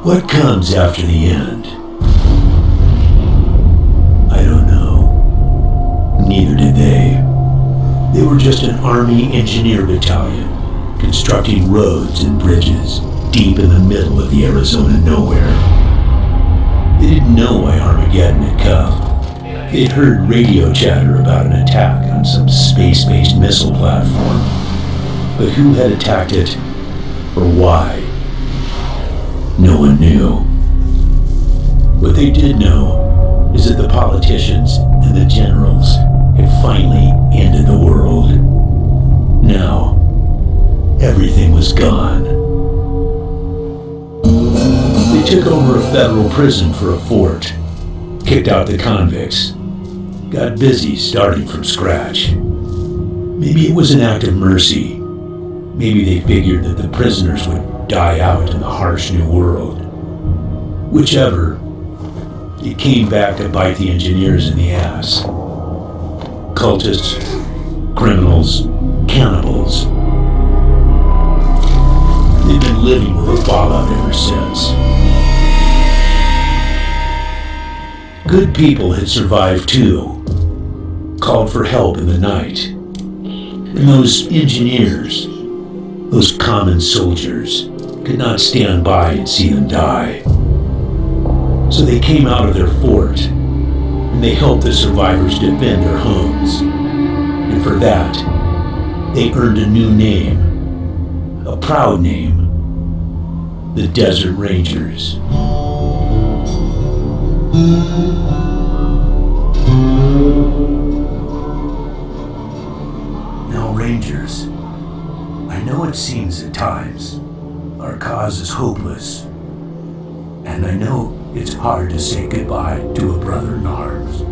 What comes after the end? I don't know. Neither did they. They were just an Army engineer battalion, constructing roads and bridges deep in the middle of the Arizona nowhere. They didn't know why Armageddon had come. They'd heard radio chatter about an attack on some space-based missile platform. But who had attacked it, or why? No one knew. What they did know is that the politicians and the generals had finally ended the world. Now, everything was gone. They took over a federal prison for a fort, kicked out the convicts, got busy starting from scratch. Maybe it was an act of mercy. Maybe they figured that the prisoners would die out in the harsh new world. Whichever, it came back to bite the engineers in the ass. Cultists, criminals, cannibals. They've been living with the fallout ever since. Good people had survived too, called for help in the night. And those engineers, those common soldiers, could not stand by and see them die. So they came out of their fort, and they helped the survivors defend their homes. And for that, they earned a new name, a proud name, the Desert Rangers. Now, Rangers, I know it seems at times our cause is hopeless, and I know it's hard to say goodbye to a brother in arms.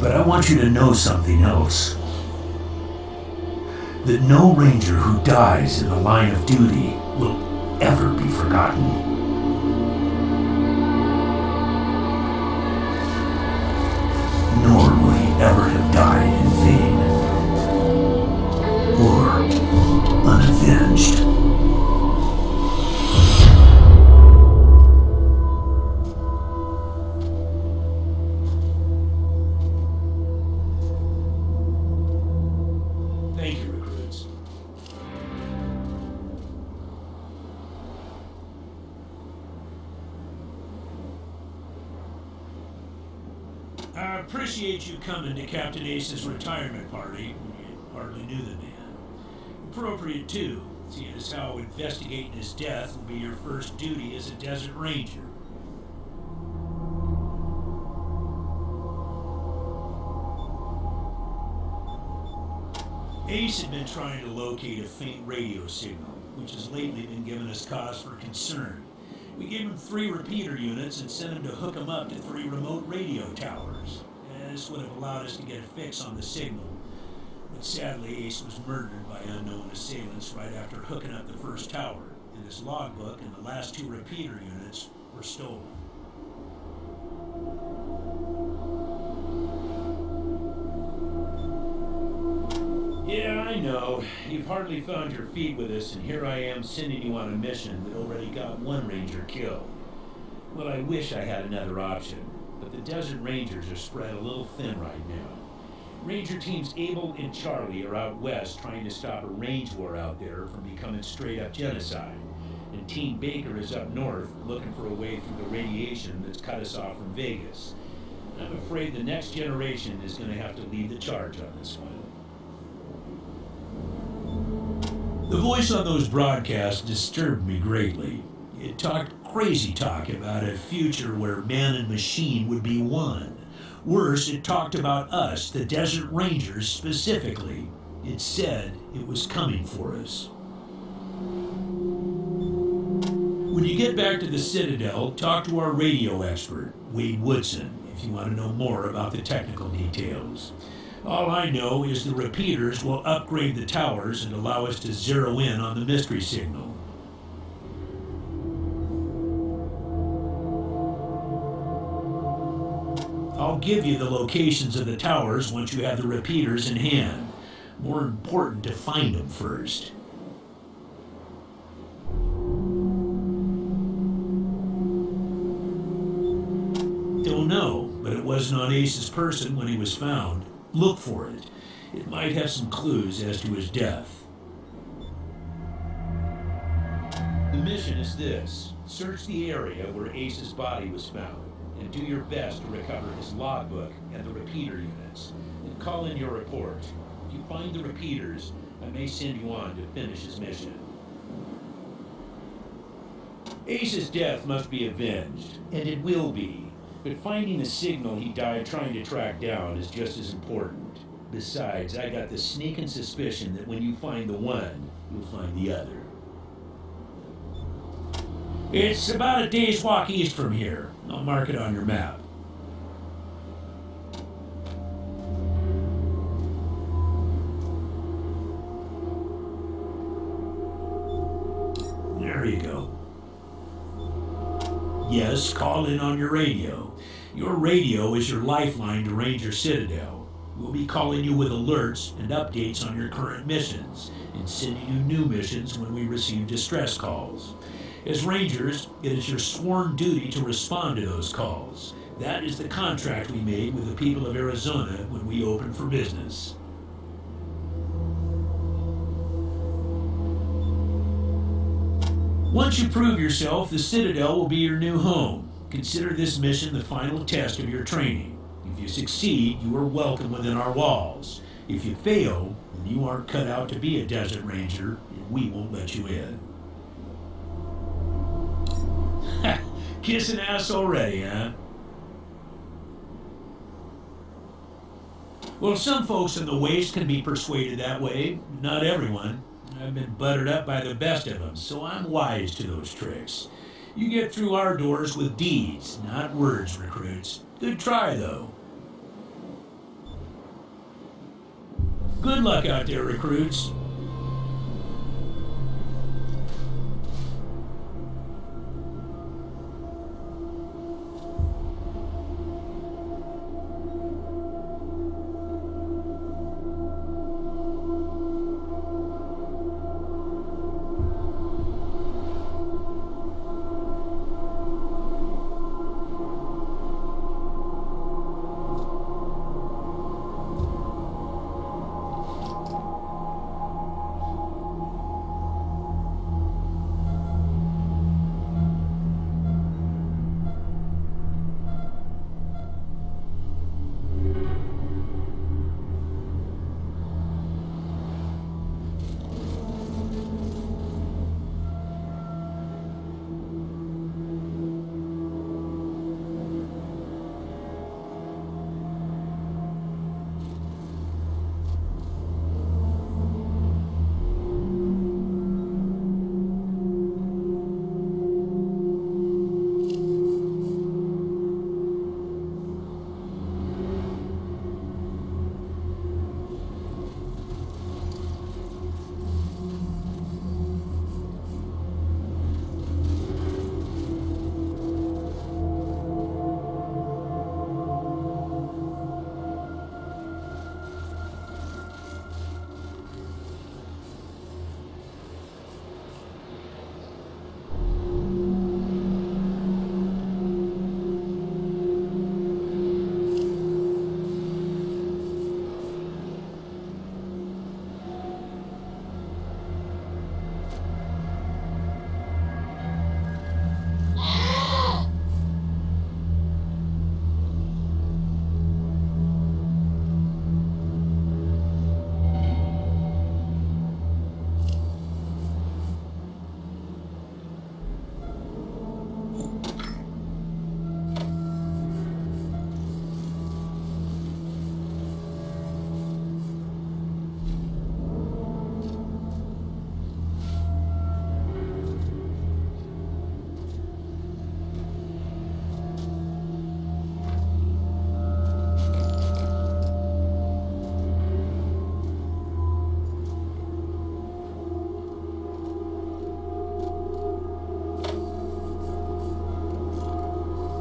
But I want you to know something else. That no Ranger who dies in the line of duty will ever be forgotten. Nor will he ever have died in vain. Or unavenged. Thank you, recruits. I appreciate you coming to Captain Ace's retirement party. You hardly knew the man. Appropriate, too, seeing as how investigating his death will be your first duty as a Desert Ranger. Ace had been trying to locate a faint radio signal, which has lately been giving us cause for concern. We gave him 3 repeater units and sent him to hook them up to 3 remote radio towers. This would have allowed us to get a fix on the signal. But sadly, Ace was murdered by unknown assailants right after hooking up the first tower, and his logbook and the last 2 repeater units were stolen. Yeah, I know. You've hardly found your feet with us, and here I am sending you on a mission that already got 1 Ranger killed. Well, I wish I had another option, but the Desert Rangers are spread a little thin right now. Ranger Teams Abel and Charlie are out west trying to stop a range war out there from becoming straight-up genocide, and Team Baker is up north looking for a way through the radiation that's cut us off from Vegas. I'm afraid the next generation is going to have to lead the charge on this one. The voice on those broadcasts disturbed me greatly. It talked crazy talk about a future where man and machine would be one. Worse, it talked about us, the Desert Rangers, specifically. It said it was coming for us. When you get back to the Citadel, talk to our radio expert, Wade Woodson, if you want to know more about the technical details. All I know is the repeaters will upgrade the towers and allow us to zero in on the mystery signal. I'll give you the locations of the towers once you have the repeaters in hand. More important to find them first. Don't know, but it wasn't on Ace's person when he was found. Look for it. It might have some clues as to his death. The mission is this. Search the area where Ace's body was found, and do your best to recover his logbook and the repeater units. Then call in your report. If you find the repeaters, I may send you on to finish his mission. Ace's death must be avenged, and it will be. But finding the signal he died trying to track down is just as important. Besides, I got the sneaking suspicion that when you find the one, you'll find the other. It's about a day's walk east from here. I'll mark it on your map. There you go. Yes, call in on your radio. Your radio is your lifeline to Ranger Citadel. We'll be calling you with alerts and updates on your current missions, and sending you new missions when we receive distress calls. As Rangers, it is your sworn duty to respond to those calls. That is the contract we made with the people of Arizona when we opened for business. Once you prove yourself, the Citadel will be your new home. Consider this mission the final test of your training. If you succeed, you are welcome within our walls. If you fail, then you aren't cut out to be a Desert Ranger, and we won't let you in. Kissing ass already, huh? Well, some folks in the Waste can be persuaded that way. Not everyone. I've been buttered up by the best of them, so I'm wise to those tricks. You get through our doors with deeds, not words, recruits. Good try, though. Good luck out there, recruits.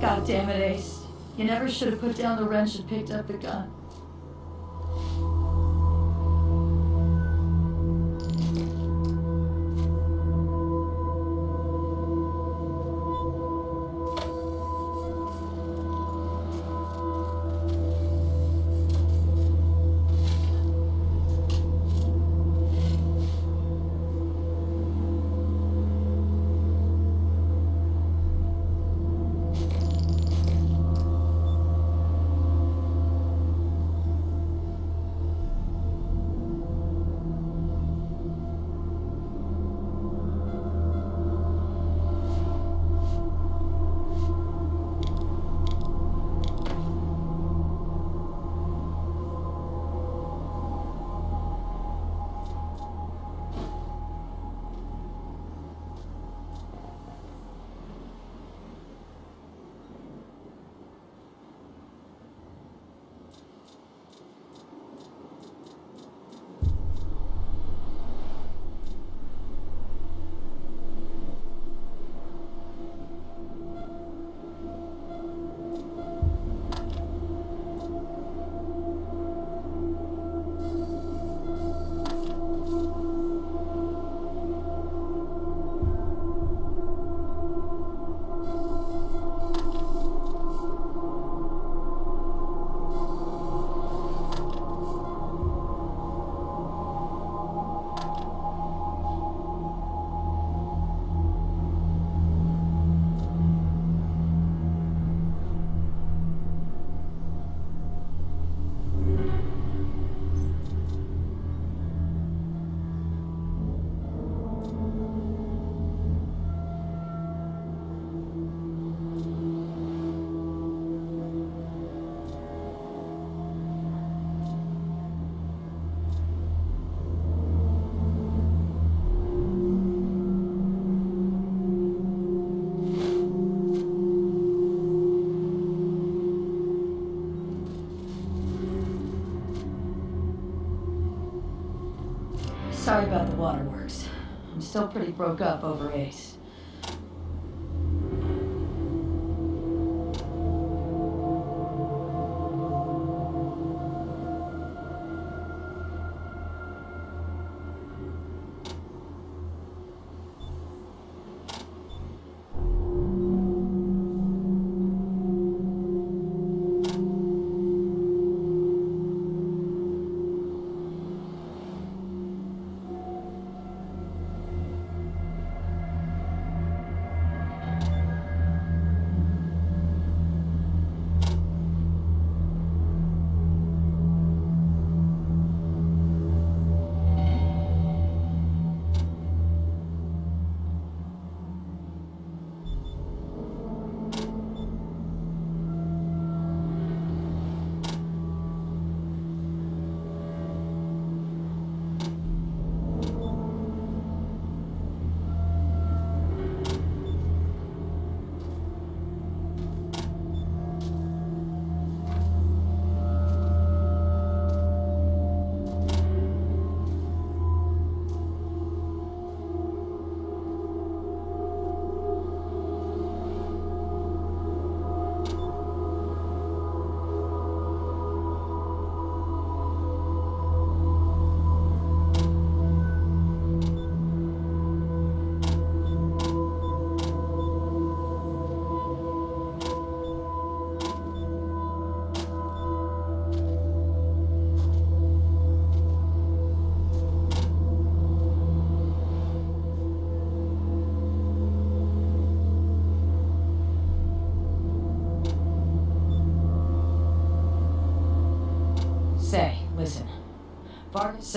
God damn it, Ace. You never should have put down the wrench and picked up the gun. Sorry about the waterworks. I'm still pretty broke up over Ace. Say, listen. Vargas,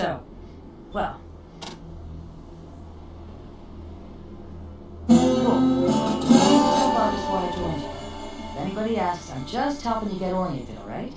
well. Cool. Tell Vargas why I joined you. If anybody asks, I'm just helping you get oriented, alright?